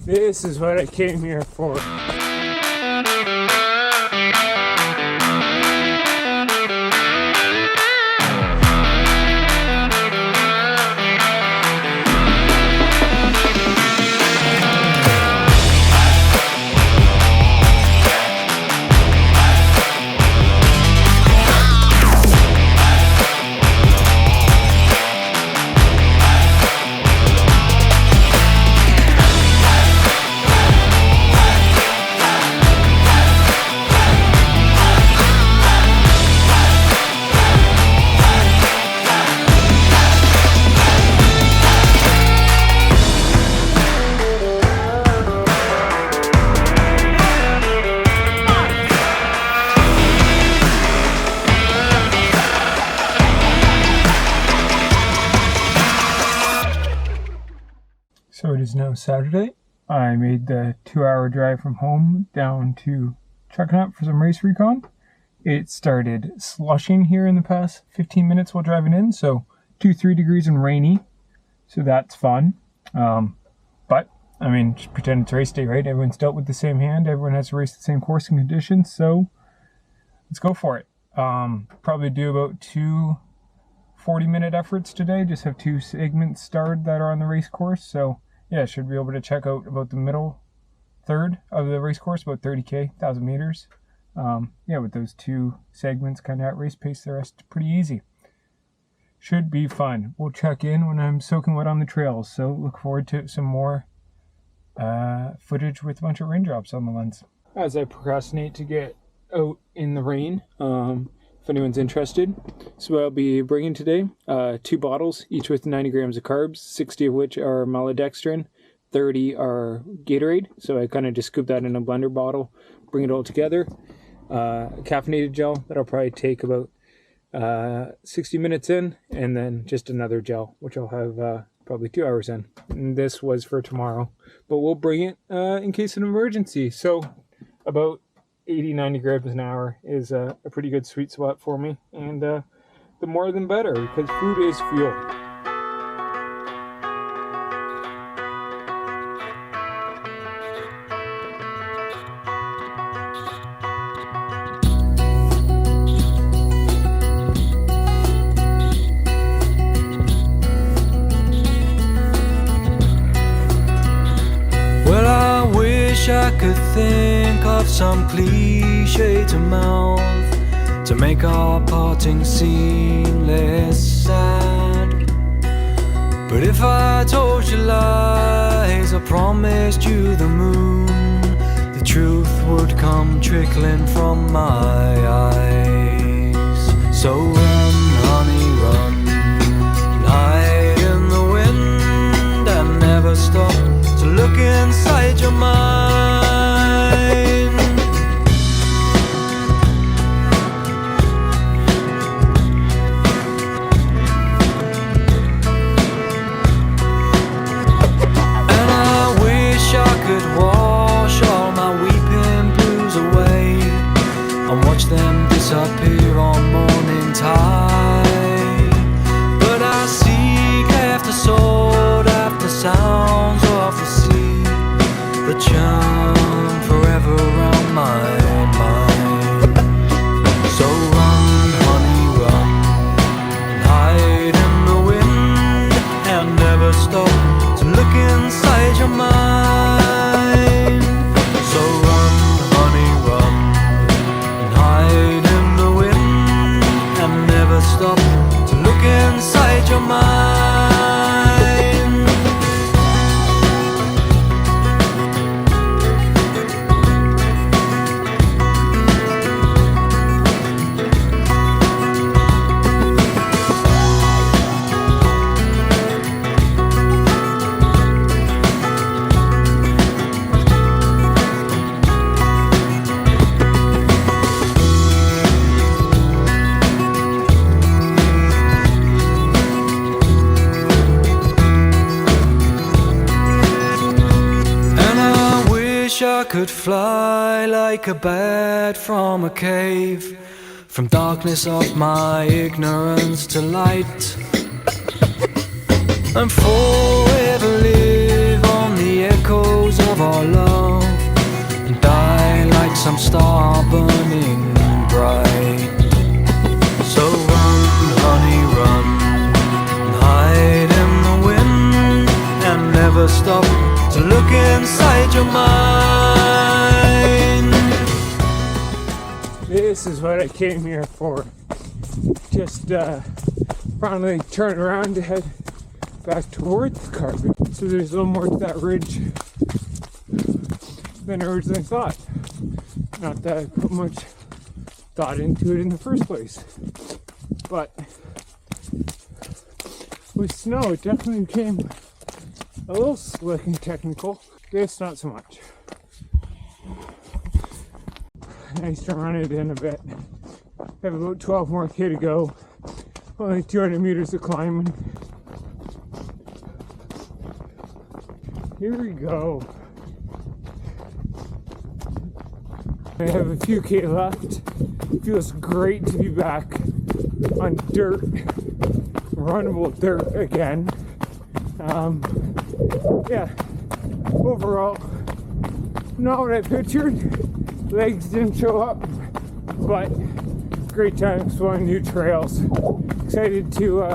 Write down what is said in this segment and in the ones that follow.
This is what I came here for. So it is now Saturday. I made the 2-hour drive from home down to Chuckanut for some race recon. It started slushing here in the past 15 minutes while driving in, so 2-3 degrees and rainy, so that's fun. But I mean, just pretend it's race day, right? Everyone's dealt with the same hand, everyone has to race the same course and conditions, so let's go for it. Probably do about 2 40-minute efforts today, just have 2 segments starred that are on the race course, so yeah, should be able to check out about the middle third of the race course, about 30K, 1,000 meters. Yeah, with those 2 segments kind of at race pace, the rest pretty easy. Should be fun. We'll check in when I'm soaking wet on the trails, so look forward to some more footage with a bunch of raindrops on the lens. As I procrastinate to get out in the rain, if anyone's interested. So I'll be bringing today 2 bottles, each with 90 grams of carbs, 60 of which are maltodextrin, 30 are Gatorade. So I kind of just scoop that in a blender bottle, bring it all together. Caffeinated gel that'll probably take about 60 minutes in, and then just another gel, which I'll have probably 2 hours in. And this was for tomorrow, but we'll bring it in case of an emergency. So about 80-90 grams an hour is a pretty good sweet spot for me, and the more than better, because food is fuel. Well, I wish I could think of some cliche to mouth to make our parting seem less sad. But if I told you lies, I promised you the moon, the truth would come trickling from my eyes. So run, honey, run, and hide in the wind, and never stop to look inside your mind. And I wish I could wash all my weeping blues away and watch them disappear on morning tide. But I seek after sword, after sounds of the sea that churn forever around my mind. So run, honey, run, and hide in the wind, and never stop to look inside your mind. So run, honey, run, and hide in the wind, and never stop to look inside your mind. I could fly like a bat from a cave, from darkness of my ignorance to light, and forever live on the echo echoes of our love and die like some star burning bright. So run, honey, run, and hide in the wind, and never stop to look inside your mind. This is what I came here for. Just finally turn around to head back towards the carpet. So there's a little more to that ridge than I originally thought. Not that I put much thought into it in the first place. But with snow, it definitely became a little slick and technical. This, not so much. Nice to run it in a bit. Have about 12 more K to go. Only 200 meters of climbing. Here we go. I have a few K left. It feels great to be back on dirt, runnable dirt again. Yeah, overall, not what I pictured. Legs didn't show up, but great time exploring new trails. Excited to,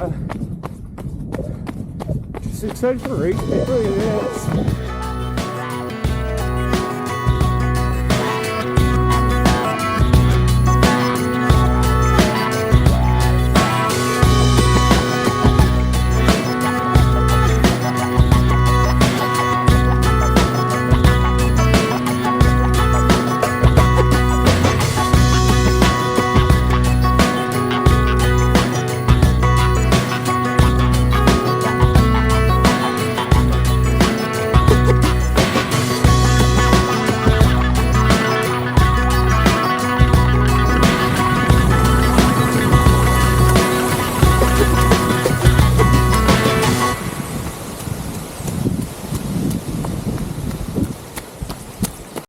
just excited for racing. It really is.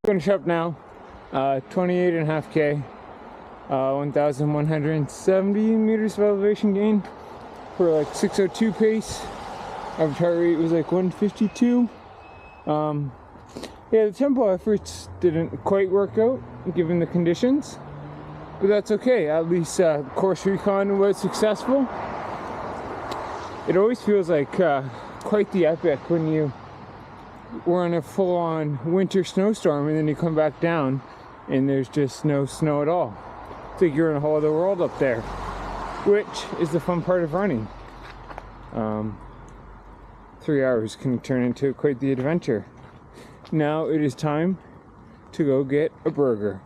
Finish up now. 28.5K, 1,170 meters of elevation gain for like 6:02 pace. Average heart rate was like 152. Yeah, the tempo efforts didn't quite work out given the conditions, but that's okay. At least course recon was successful. It always feels like quite the epic when you we're in a full-on winter snowstorm and then you come back down and there's just no snow at all. It's like you're in a whole other world up there, which is the fun part of running. 3 hours can turn into quite the adventure. Now it is time to go get a burger.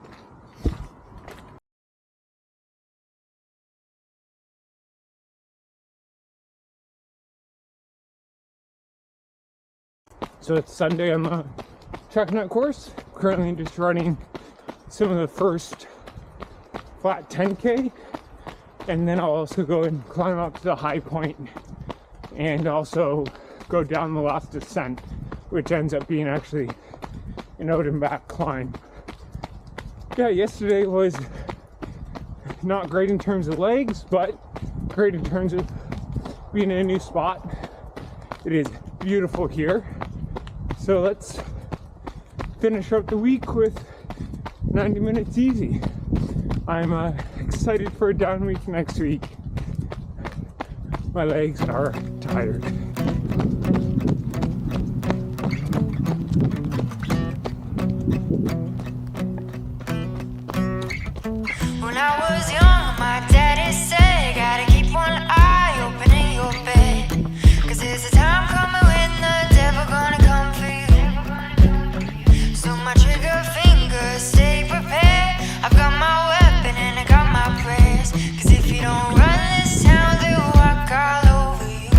So it's Sunday on the Chuckanut course. Currently just running some of the first flat 10K, and then I'll also go and climb up to the high point and also go down the last descent, which ends up being actually an out and back climb. Yeah, yesterday was not great in terms of legs, but great in terms of being in a new spot. It is beautiful here. So let's finish up the week with 90 minutes easy. I'm excited for a down week next week. My legs are tired. When I was young, my daddy said, gotta keep one eye open in your bed, 'cause there's a time coming when the devil gonna come for you. So my trigger finger, stay prepared. I've got my weapon and I got my prayers, 'cause if you don't run this town, they'll walk all over you.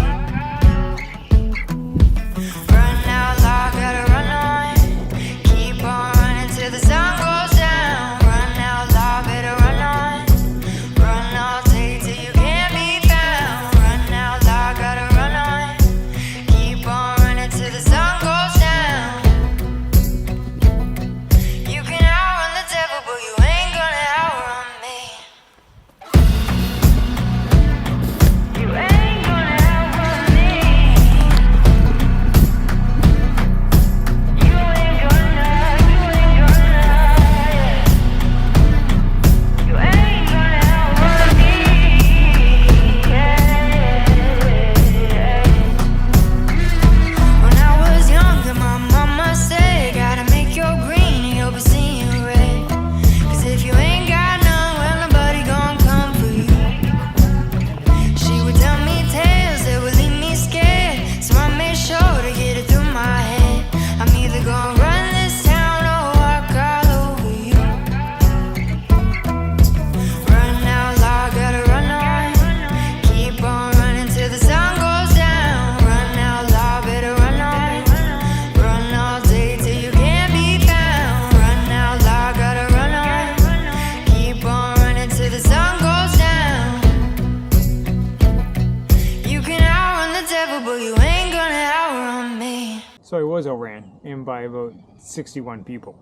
ran by about 61 people.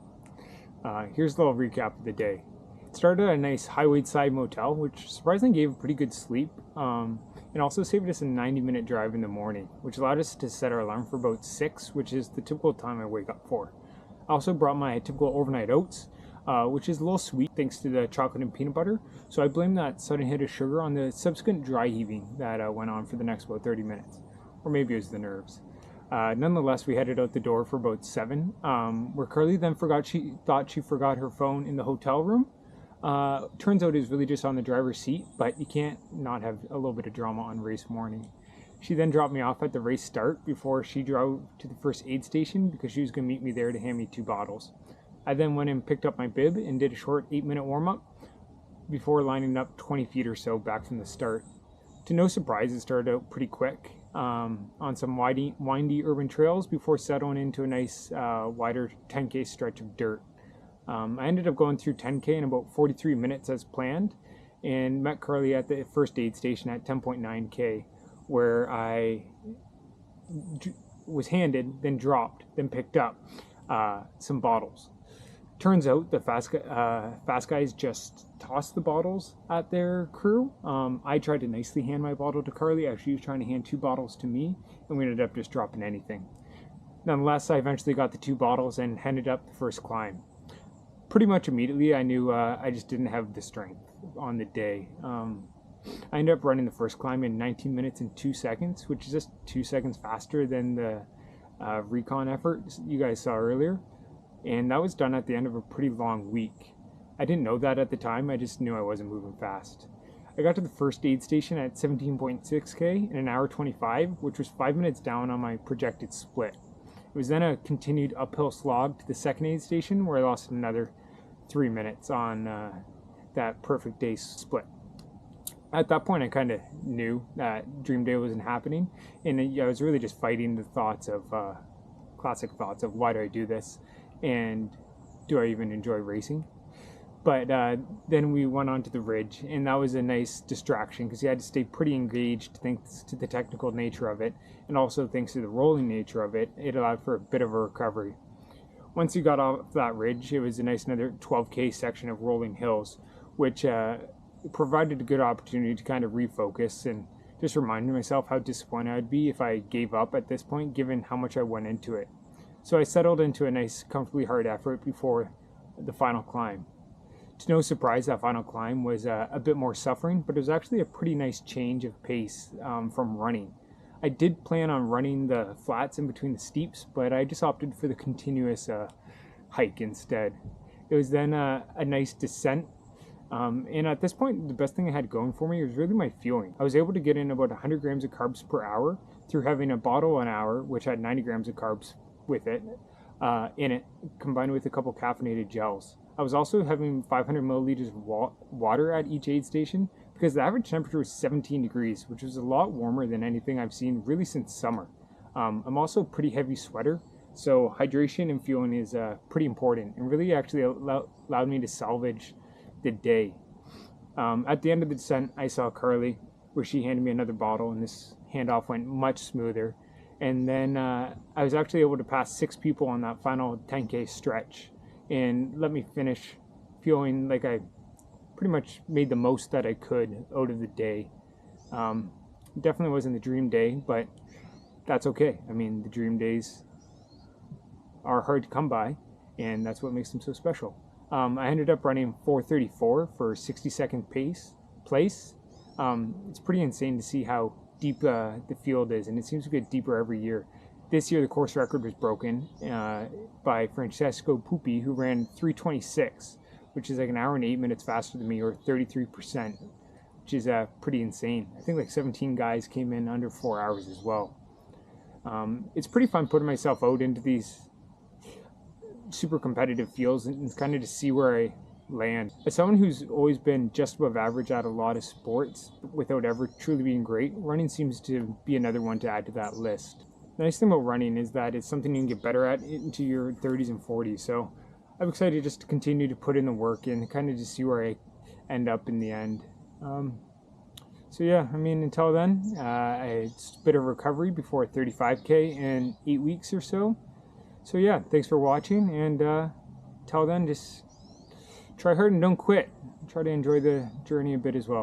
Here's a little recap of the day. It started at a nice highway-side motel, which surprisingly gave a pretty good sleep, and also saved us a 90-minute drive in the morning, which allowed us to set our alarm for about 6, which is the typical time I wake up for. I also brought my typical overnight oats, which is a little sweet thanks to the chocolate and peanut butter, so I blame that sudden hit of sugar on the subsequent dry heaving that went on for the next about 30 minutes. Or maybe it was the nerves. Nonetheless, we headed out the door for about 7, where Carly then thought she forgot her phone in the hotel room. Turns out it was really just on the driver's seat, but you can't not have a little bit of drama on race morning. She then dropped me off at the race start before she drove to the first aid station because she was going to meet me there to hand me 2 bottles. I then went and picked up my bib and did a short 8-minute warm-up before lining up 20 feet or so back from the start. To no surprise, it started out pretty quick on some windy urban trails before settling into a nice wider 10K stretch of dirt. I ended up going through 10K in about 43 minutes as planned and met Carly at the first aid station at 10.9K, where I was handed, then dropped, then picked up some bottles. Turns out the fast guys just tossed the bottles at their crew. I tried to nicely hand my bottle to Carly as she was trying to hand 2 bottles to me, and we ended up just dropping anything. Nonetheless, I eventually got the 2 bottles and headed up the first climb. Pretty much immediately, I knew I just didn't have the strength on the day. I ended up running the first climb in 19 minutes and 2 seconds, which is just 2 seconds faster than the Recon effort you guys saw earlier. And that was done at the end of a pretty long week. I didn't know that at the time, I just knew I wasn't moving fast. I got to the first aid station at 17.6K in an hour 25, which was 5 minutes down on my projected split. It was then a continued uphill slog to the second aid station where I lost another 3 minutes on that perfect day split. At that point, I kind of knew that Dream Day wasn't happening, and I was really just fighting the thoughts of, classic thoughts of why do I do this, and do I even enjoy racing? But then we went on to the ridge, and that was a nice distraction because you had to stay pretty engaged thanks to the technical nature of it, and also thanks to the rolling nature of it, it allowed for a bit of a recovery. Once you got off that ridge, it was a nice another 12K section of rolling hills, which provided a good opportunity to kind of refocus and just reminded myself how disappointed I'd be if I gave up at this point, given how much I went into it. So I settled into a nice, comfortably hard effort before the final climb. To no surprise, that final climb was a bit more suffering, but it was actually a pretty nice change of pace from running. I did plan on running the flats in between the steeps, but I just opted for the continuous hike instead. It was then a nice descent, and at this point, the best thing I had going for me was really my fueling. I was able to get in about 100 grams of carbs per hour through having a bottle an hour, which had 90 grams of carbs with it, in it, combined with a couple caffeinated gels. I was also having 500 milliliters of water at each aid station because the average temperature was 17 degrees, which was a lot warmer than anything I've seen really since summer. I'm also a pretty heavy sweater, so hydration and fueling is pretty important and really actually allowed me to salvage the day. At the end of the descent, I saw Carly, where she handed me another bottle, and this handoff went much smoother. And then I was actually able to pass 6 people on that final 10K stretch and let me finish feeling like I pretty much made the most that I could out of the day. Definitely wasn't the dream day, but that's okay. I mean, the dream days are hard to come by, and that's what makes them so special. I ended up running 4:34 for 60-second place. It's pretty insane to see how deep the field is, and it seems to get deeper every year. This year the course record was broken by Francesco Pupi, who ran 3:26, which is like an hour and 8 minutes faster than me, or 33%, which is pretty insane. I think like 17 guys came in under 4 hours as well. It's pretty fun putting myself out into these super competitive fields and kind of to see where I land. As someone who's always been just above average at a lot of sports without ever truly being great, running seems to be another one to add to that list. The nice thing about running is that it's something you can get better at into your 30s and 40s, so I'm excited just to continue to put in the work and kind of to see where I end up in the end. So yeah, I mean, until then, it's a bit of recovery before 35K in 8 weeks or so. So yeah, thanks for watching, and till then, just try hard and don't quit. Try to enjoy the journey a bit as well.